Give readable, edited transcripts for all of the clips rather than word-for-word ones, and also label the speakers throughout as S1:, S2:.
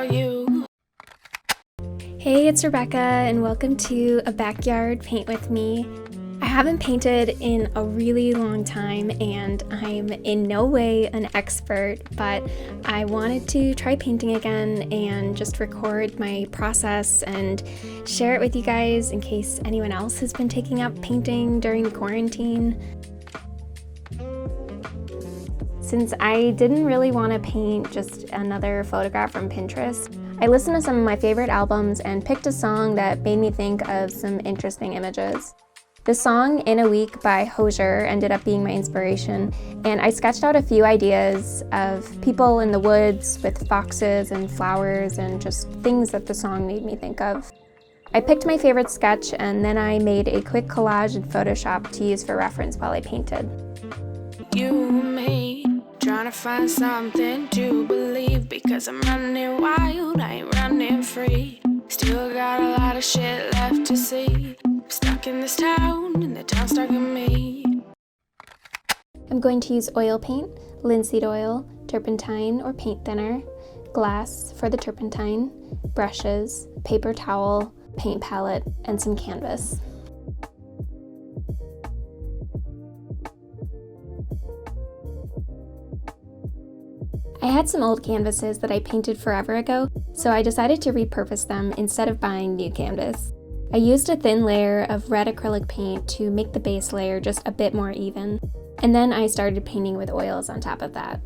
S1: for you.
S2: Hey, it's Rebecca, and welcome to A Backyard Paint With Me. I haven't painted in a really long time, and I'm in no way an expert, but I wanted to try painting again and just record my process and share it with you guys in case anyone else has been taking up painting during the quarantine. Since I didn't really want to paint just another photograph from Pinterest, I listened to some of my favorite albums and picked a song that made me think of some interesting images. The song In a Week by Hozier ended up being my inspiration, and I sketched out a few ideas of people in the woods with foxes and flowers and just things that the song made me think of. I picked my favorite sketch, and then I made a quick collage in Photoshop to use for reference while I painted.
S1: You and me, trying to find something to believe, because I'm running wild, I ain't running free. Still got a lot of shit left to see. I'm stuck in this town, and the town's stuck in me.
S2: I'm going to use oil paint, linseed oil, turpentine or paint thinner, glass for the turpentine, brushes, paper towel, paint palette, and some canvas. I had some old canvases that I painted forever ago, so I decided to repurpose them instead of buying new canvas. I used a thin layer of red acrylic paint to make the base layer just a bit more even, and then I started painting with oils on top of that.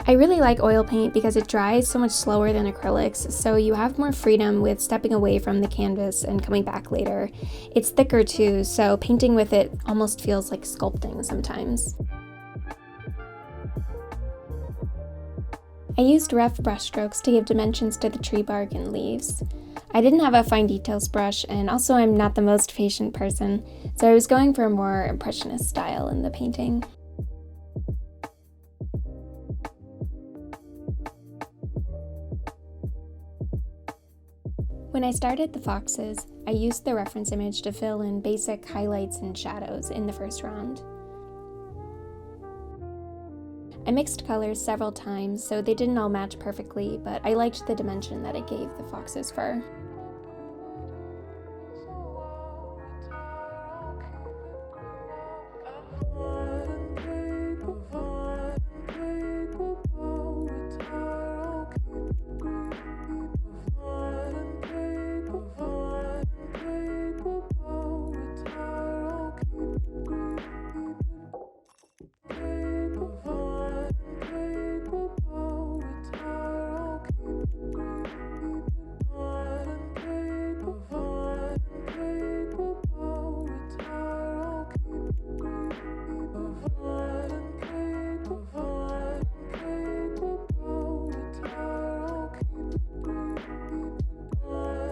S2: I really like oil paint because it dries so much slower than acrylics, so you have more freedom with stepping away from the canvas and coming back later. It's thicker too, so painting with it almost feels like sculpting sometimes. I used rough brush strokes to give dimensions to the tree bark and leaves. I didn't have a fine details brush, and also I'm not the most patient person, so I was going for a more impressionist style in the painting. When I started the foxes, I used the reference image to fill in basic highlights and shadows in the first round. I mixed colors several times, so they didn't all match perfectly, but I liked the dimension that it gave the fox's fur.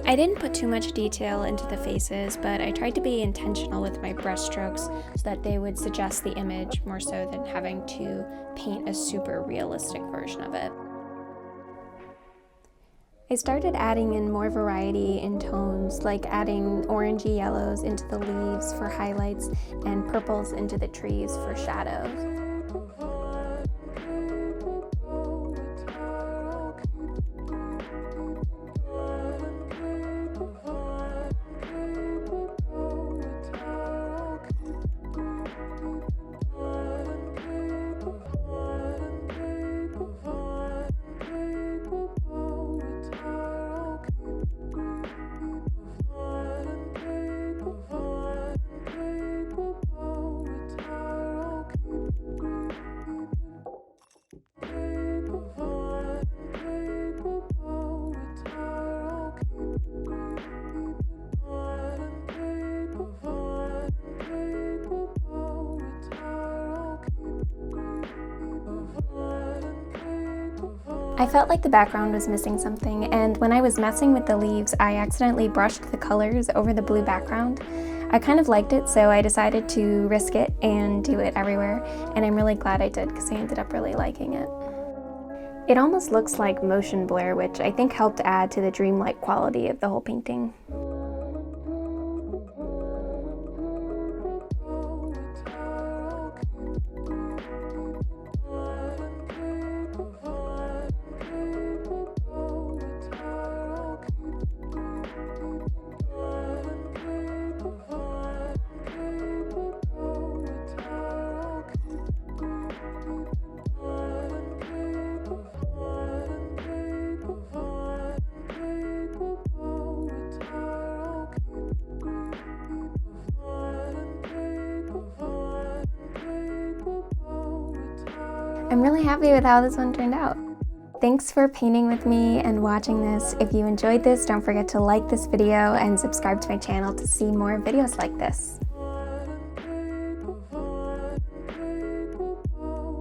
S2: I didn't put too much detail into the faces, but I tried to be intentional with my brush strokes so that they would suggest the image more so than having to paint a super realistic version of it. I started adding in more variety in tones, like adding orangey yellows into the leaves for highlights and purples into the trees for shadows. I felt like the background was missing something, and when I was messing with the leaves, I accidentally brushed the colors over the blue background. I kind of liked it, so I decided to risk it and do it everywhere, and I'm really glad I did because I ended up really liking it. It almost looks like motion blur, which I think helped add to the dreamlike quality of the whole painting. I'm really happy with how this one turned out. Thanks for painting with me and watching this. If you enjoyed this, don't forget to like this video and subscribe to my channel to see more videos like this.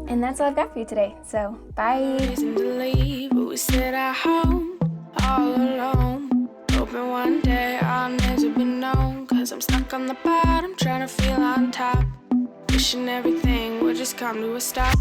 S2: And that's all I've got for you today, so bye!
S1: Reason to leave, but we sit at home, all alone. Hoping one day our names will be known, 'cause I'm stuck on the bottom, trying to feel on top. Wishing everything would just come to a stop.